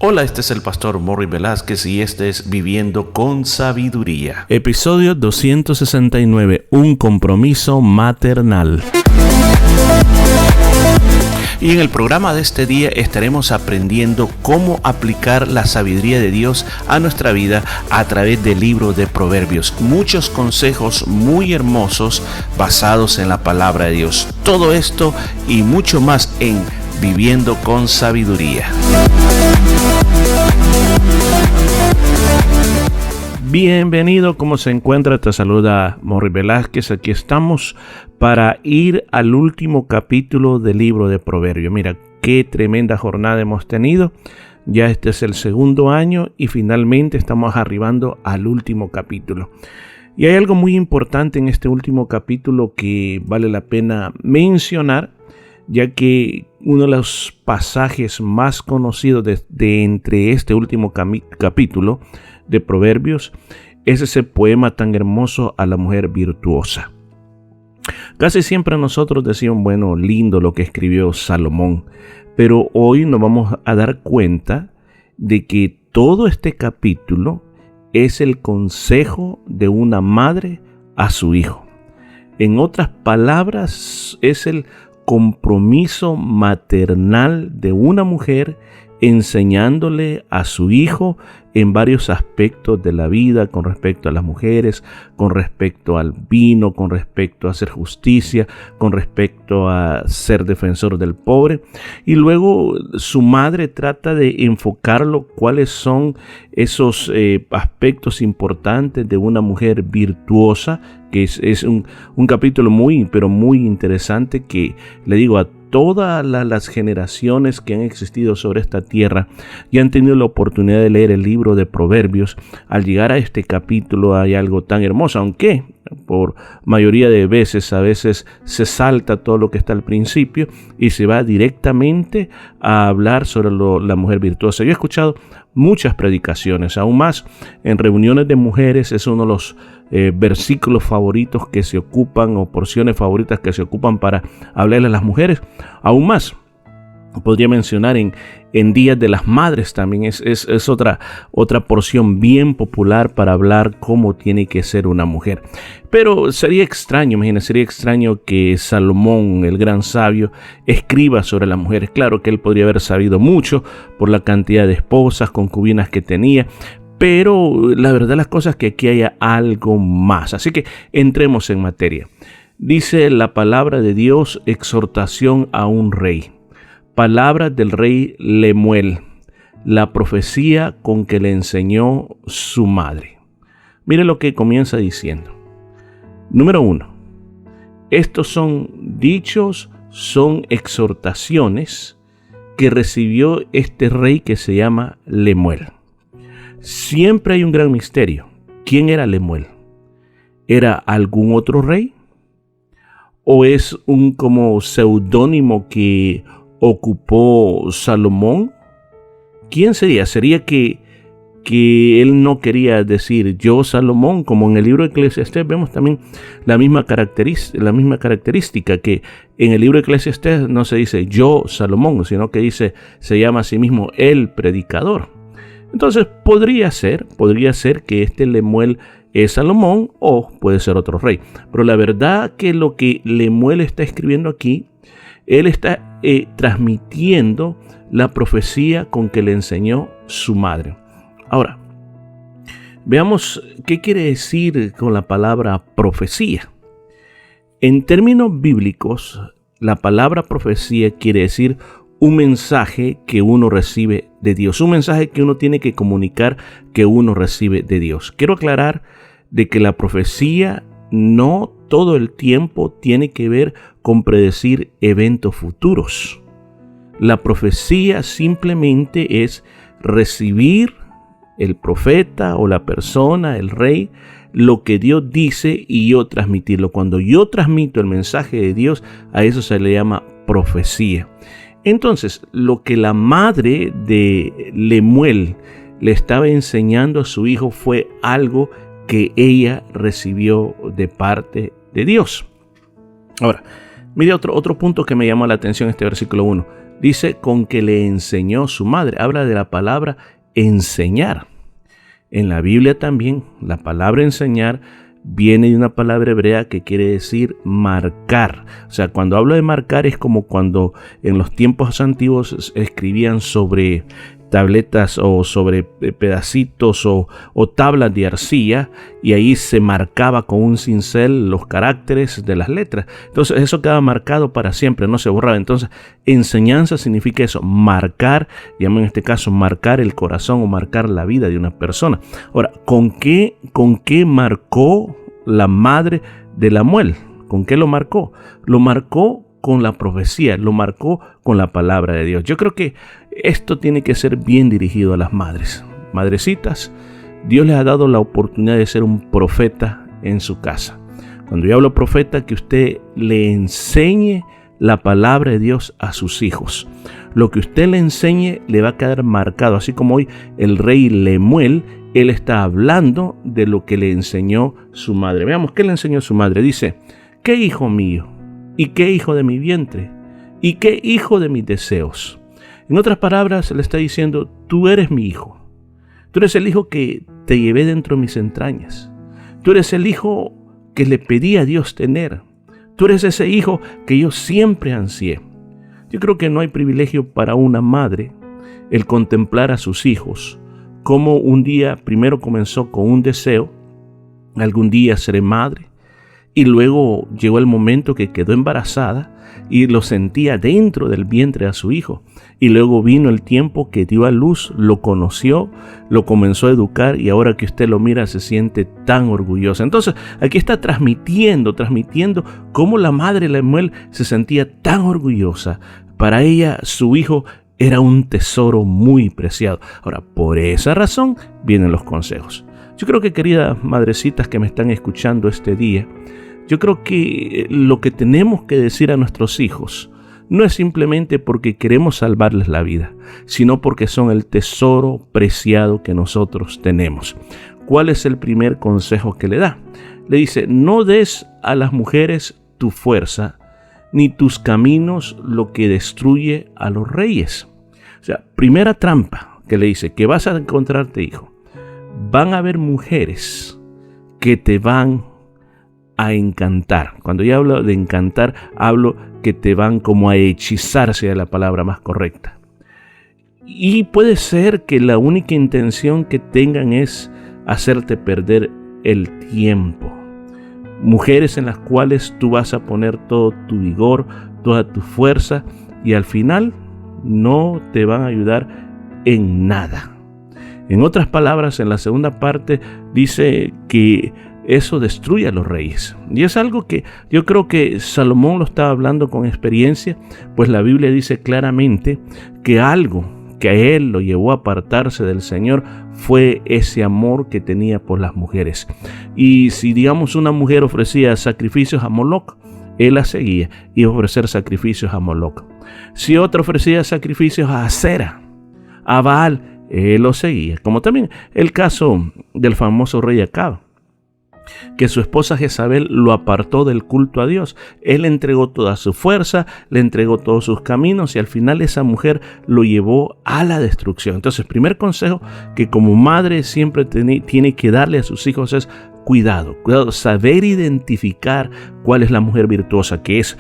Hola, este es el pastor Morris Velázquez y este es Viviendo con Sabiduría. Episodio 269, un compromiso maternal. Y en el programa de este día estaremos aprendiendo cómo aplicar la sabiduría de Dios a nuestra vida a través del libro de Proverbios. Muchos consejos muy hermosos basados en la palabra de Dios. Todo esto y mucho más en Viviendo con Sabiduría. Bienvenido, ¿cómo se encuentra? Te saluda Morris Velázquez. Aquí estamos para ir al último capítulo del libro de Proverbios. Mira, qué tremenda jornada hemos tenido. Ya este es el segundo año y finalmente estamos arribando al último capítulo. Y hay algo muy importante en este último capítulo que vale la pena mencionar, ya que uno de los pasajes más conocidos de entre este último capítulo de Proverbios es ese poema tan hermoso a la mujer virtuosa. Casi siempre nosotros decimos, bueno, lindo lo que escribió Salomón, pero hoy nos vamos a dar cuenta de que todo este capítulo es el consejo de una madre a su hijo. En otras palabras, es el compromiso maternal de una mujer enseñándole a su hijo en varios aspectos de la vida, con respecto a las mujeres, con respecto al vino, con respecto a hacer justicia, con respecto a ser defensor del pobre. Y luego su madre trata de enfocarlo cuáles son esos aspectos importantes de una mujer virtuosa, que es un capítulo muy interesante que le digo a todas las generaciones que han existido sobre esta tierra y han tenido la oportunidad de leer el libro de Proverbios. Al llegar a este capítulo hay algo tan hermoso, aunque por mayoría de veces, a veces se salta todo lo que está al principio y se va directamente a hablar sobre la mujer virtuosa. Yo he escuchado muchas predicaciones, aún más en reuniones de mujeres es uno de los versículos favoritos que se ocupan o porciones favoritas que se ocupan para hablarle a las mujeres. Aún más podría mencionar en Días de las Madres también es otra porción bien popular para hablar cómo tiene que ser una mujer. Pero sería extraño que Salomón, el gran sabio, escriba sobre las mujeres. Claro que él podría haber sabido mucho por la cantidad de esposas, concubinas que tenía, pero la verdad las cosas es que aquí hay algo más. Así que entremos en materia. Dice la palabra de Dios, exhortación a un rey. Palabras del rey Lemuel, la profecía con que le enseñó su madre. Mire lo que comienza diciendo. Número 1. Estos son dichos, son exhortaciones que recibió este rey que se llama Lemuel. Siempre hay un gran misterio. ¿Quién era Lemuel? ¿Era algún otro rey? ¿O es un como seudónimo que ocupó Salomón? ¿Quién sería? ¿Sería que él no quería decir yo Salomón? Como en el libro de Eclesiastés vemos también la misma característica, que en el libro de Eclesiastés no se dice yo Salomón, sino que se llama a sí mismo el predicador. Entonces podría ser que este Lemuel es Salomón o puede ser otro rey. Pero la verdad que lo que Lemuel está escribiendo aquí, él está transmitiendo la profecía con que le enseñó su madre. Ahora, veamos qué quiere decir con la palabra profecía. En términos bíblicos, la palabra profecía quiere decir un mensaje que uno recibe de Dios, un mensaje que uno tiene que comunicar que uno recibe de Dios. Quiero aclarar de que la profecía no todo el tiempo tiene que ver con predecir eventos futuros. La profecía simplemente es recibir el profeta o la persona, el rey, lo que Dios dice y yo transmitirlo. Cuando yo transmito el mensaje de Dios, a eso se le llama profecía. Entonces, lo que la madre de Lemuel le estaba enseñando a su hijo fue algo que ella recibió de parte de Dios. Ahora, mire otro punto que me llamó la atención en este versículo 1. Dice con que le enseñó su madre. Habla de la palabra enseñar. En la Biblia también la palabra enseñar viene de una palabra hebrea que quiere decir marcar. O sea, cuando hablo de marcar es como cuando en los tiempos antiguos escribían sobre tabletas o sobre pedacitos o tablas de arcilla, y ahí se marcaba con un cincel los caracteres de las letras. Entonces eso quedaba marcado para siempre, no se borraba. Entonces enseñanza significa eso, marcar, llaman en este caso marcar el corazón o marcar la vida de una persona. Ahora, ¿con qué marcó la madre de Lemuel? ¿Con qué lo marcó? Lo marcó con la profecía, lo marcó con la palabra de Dios. Yo creo que esto tiene que ser bien dirigido a las madres. Madrecitas, Dios les ha dado la oportunidad de ser un profeta en su casa. Cuando yo hablo profeta, que usted le enseñe la palabra de Dios a sus hijos. Lo que usted le enseñe le va a quedar marcado. Así como hoy el rey Lemuel, él está hablando de lo que le enseñó su madre. Veamos qué le enseñó su madre. Dice: ¿qué hijo mío? ¿Y qué hijo de mi vientre? ¿Y qué hijo de mis deseos? En otras palabras, le está diciendo: tú eres mi hijo. Tú eres el hijo que te llevé dentro de mis entrañas. Tú eres el hijo que le pedí a Dios tener. Tú eres ese hijo que yo siempre ansié. Yo creo que no hay privilegio para una madre el contemplar a sus hijos, como un día primero comenzó con un deseo: algún día seré madre. Y luego llegó el momento que quedó embarazada y lo sentía dentro del vientre a su hijo. Y luego vino el tiempo que dio a luz, lo conoció, lo comenzó a educar, y ahora que usted lo mira se siente tan orgullosa. Entonces aquí está transmitiendo cómo la madre Lemuel se sentía tan orgullosa. Para ella su hijo era un tesoro muy preciado. Ahora, por esa razón vienen los consejos. Yo creo que, queridas madrecitas que me están escuchando este día, yo creo que lo que tenemos que decir a nuestros hijos no es simplemente porque queremos salvarles la vida, sino porque son el tesoro preciado que nosotros tenemos. ¿Cuál es el primer consejo que le da? Le dice: no des a las mujeres tu fuerza, ni tus caminos lo que destruye a los reyes. O sea, primera trampa que le dice que vas a encontrarte, hijo. Van a haber mujeres que te van a encantar. Cuando yo hablo de encantar, hablo que te van como a hechizar, sea la palabra más correcta. Y puede ser que la única intención que tengan es hacerte perder el tiempo. Mujeres en las cuales tú vas a poner todo tu vigor, toda tu fuerza, y al final no te van a ayudar en nada. En otras palabras, en la segunda parte dice que eso destruye a los reyes. Y es algo que yo creo que Salomón lo estaba hablando con experiencia, pues la Biblia dice claramente que algo que a él lo llevó a apartarse del Señor fue ese amor que tenía por las mujeres. Y si, digamos, una mujer ofrecía sacrificios a Moloc, él la seguía y iba a ofrecer sacrificios a Moloc. Si otra ofrecía sacrificios a Acera, a Baal, él lo seguía. Como también el caso del famoso rey Acab, que su esposa Jezabel lo apartó del culto a Dios. Él le entregó toda su fuerza, le entregó todos sus caminos, y al final esa mujer lo llevó a la destrucción. Entonces, primer consejo que como madre siempre tiene que darle a sus hijos es: cuidado, saber identificar cuál es la mujer virtuosa, que es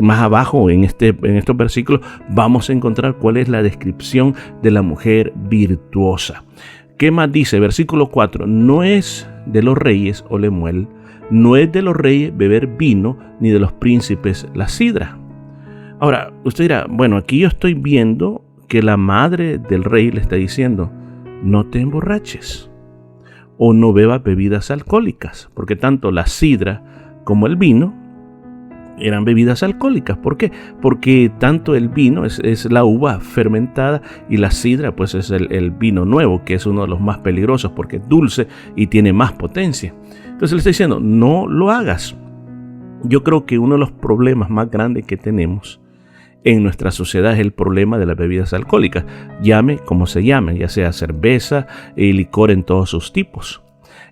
más abajo en estos versículos vamos a encontrar cuál es la descripción de la mujer virtuosa. ¿Qué más dice? Versículo 4: no es de los reyes, o Lemuel, no es de los reyes beber vino, ni de los príncipes la sidra. Ahora, usted dirá: bueno, aquí yo estoy viendo que la madre del rey le está diciendo: no te emborraches, o no bebas bebidas alcohólicas, porque tanto la sidra como el vino eran bebidas alcohólicas. ¿Por qué? Porque tanto el vino es la uva fermentada, y la sidra pues es el vino nuevo, que es uno de los más peligrosos porque es dulce y tiene más potencia. Entonces le está diciendo: no lo hagas. Yo creo que uno de los problemas más grandes que tenemos en nuestra sociedad es el problema de las bebidas alcohólicas, llame como se llame, ya sea cerveza y licor en todos sus tipos.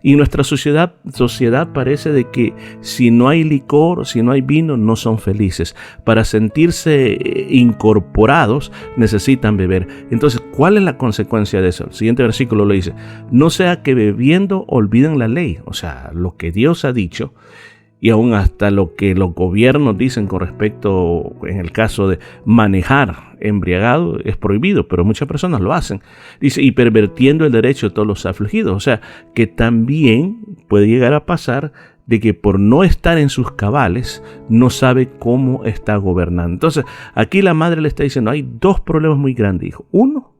Y nuestra sociedad parece de que si no hay licor, si no hay vino, no son felices. Para sentirse incorporados necesitan beber. Entonces, ¿cuál es la consecuencia de eso? El siguiente versículo lo dice: no sea que bebiendo olviden la ley. O sea, lo que Dios ha dicho, y aún hasta lo que los gobiernos dicen con respecto, en el caso de manejar embriagado, es prohibido, pero muchas personas lo hacen. Dice, y pervirtiendo el derecho de todos los afligidos. O sea, que también puede llegar a pasar de que por no estar en sus cabales, no sabe cómo está gobernando. Entonces, aquí la madre le está diciendo, hay dos problemas muy grandes, hijo. Uno,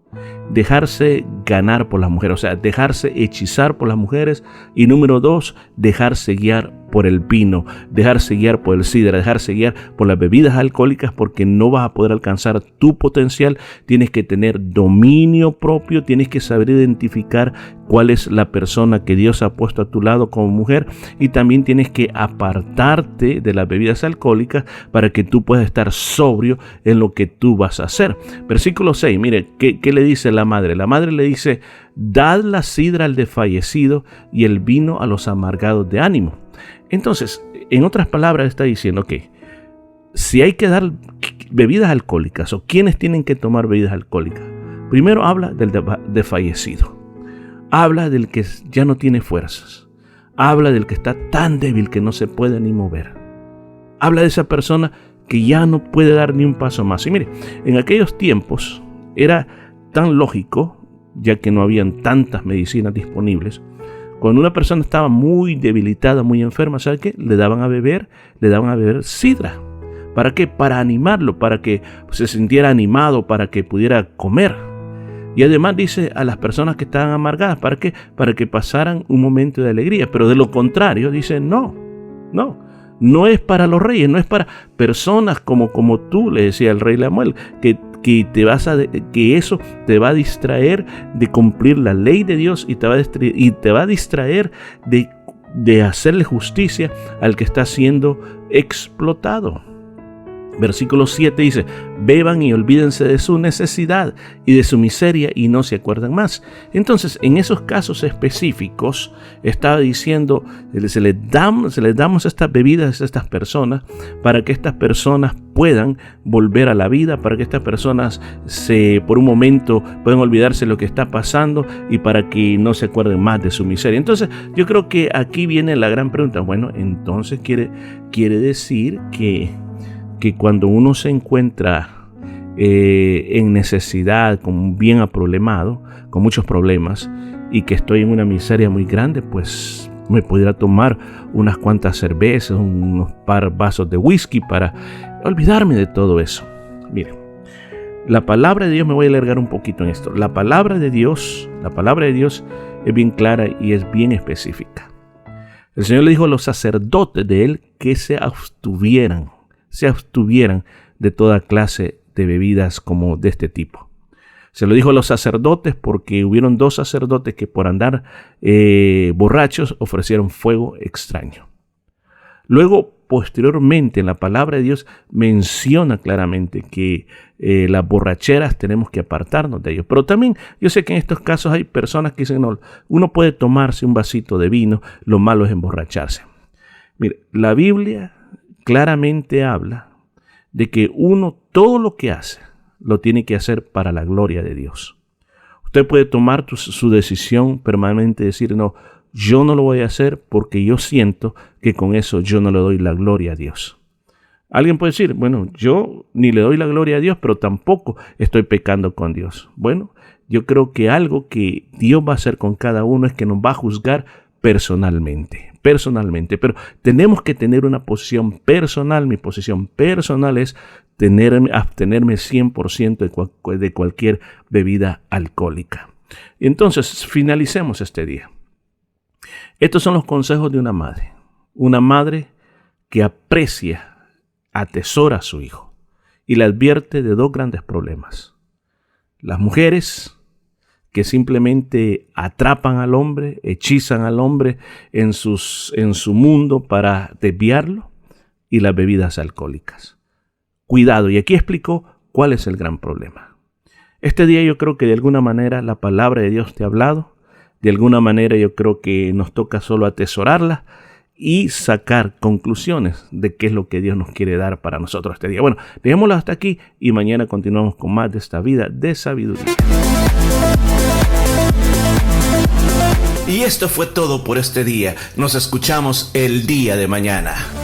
dejarse ganar por las mujeres, o sea, dejarse hechizar por las mujeres. Y número dos, dejarse guiar por el vino, dejarse guiar por el sidra, dejarse guiar por las bebidas alcohólicas, porque no vas a poder alcanzar tu potencial. Tienes que tener dominio propio, tienes que saber identificar cuál es la persona que Dios ha puesto a tu lado como mujer, y también tienes que apartarte de las bebidas alcohólicas para que tú puedas estar sobrio en lo que tú vas a hacer. Versículo 6, mire, ¿qué le dice la madre? La madre le dice, dad la sidra al desfallecido y el vino a los amargados de ánimo. Entonces, en otras palabras, está diciendo que si hay que dar bebidas alcohólicas, o quienes tienen que tomar bebidas alcohólicas, primero habla del desfallecido, habla del que ya no tiene fuerzas, habla del que está tan débil que no se puede ni mover, habla de esa persona que ya no puede dar ni un paso más. Y mire, en aquellos tiempos era tan lógico, ya que no habían tantas medicinas disponibles. Cuando una persona estaba muy debilitada, muy enferma, ¿sabe qué? Le daban a beber sidra. ¿Para qué? Para animarlo, para que se sintiera animado, para que pudiera comer. Y además dice a las personas que estaban amargadas, ¿para qué? Para que pasaran un momento de alegría. Pero de lo contrario, dice, no es para los reyes, no es para personas como tú, le decía el rey Lemuel, que eso te va a distraer de cumplir la ley de Dios, y te va a distraer de hacerle justicia al que está siendo explotado. Versículo 7 dice, beban y olvídense de su necesidad y de su miseria y no se acuerdan más. Entonces, en esos casos específicos, estaba diciendo, se les damos estas bebidas a estas personas para que estas personas puedan volver a la vida, para que estas personas por un momento puedan olvidarse de lo que está pasando y para que no se acuerden más de su miseria. Entonces, yo creo que aquí viene la gran pregunta. Bueno, entonces quiere decir que cuando uno se encuentra en necesidad, con bien aproblemado, con muchos problemas, y que estoy en una miseria muy grande, pues me pudiera tomar unas cuantas cervezas, unos vasos de whisky para olvidarme de todo eso. Miren, la palabra de Dios, me voy a alargar un poquito en esto. La palabra de Dios es bien clara y es bien específica. El Señor le dijo a los sacerdotes de él que se abstuvieran de toda clase de bebidas como de este tipo. Se lo dijo a los sacerdotes porque hubieron 2 sacerdotes que por andar borrachos ofrecieron fuego extraño. Luego, posteriormente, en la palabra de Dios menciona claramente que las borracheras tenemos que apartarnos de ellos. Pero también yo sé que en estos casos hay personas que dicen, no, uno puede tomarse un vasito de vino, lo malo es emborracharse. Mire, la Biblia claramente habla de que uno todo lo que hace lo tiene que hacer para la gloria de Dios. Usted puede tomar su decisión permanente, decir, no, yo no lo voy a hacer porque yo siento que con eso yo no le doy la gloria a Dios. Alguien puede decir, bueno, yo ni le doy la gloria a Dios, pero tampoco estoy pecando con Dios. Bueno, yo creo que algo que Dios va a hacer con cada uno es que nos va a juzgar personalmente, pero tenemos que tener una posición personal. Mi posición personal es abstenerme 100% de cualquier bebida alcohólica. Y entonces, finalicemos este día. Estos son los consejos de una madre que aprecia, atesora a su hijo y le advierte de 2 grandes problemas. Las mujeres que simplemente atrapan al hombre, hechizan al hombre en su mundo para desviarlo, y las bebidas alcohólicas. Cuidado, y aquí explicó cuál es el gran problema. Este día yo creo que de alguna manera la palabra de Dios te ha hablado de alguna manera yo creo que nos toca solo atesorarlas y sacar conclusiones de qué es lo que Dios nos quiere dar para nosotros este día. Bueno, dejémoslo hasta aquí y mañana continuamos con más de esta vida de sabiduría. Y esto fue todo por este día. Nos escuchamos el día de mañana.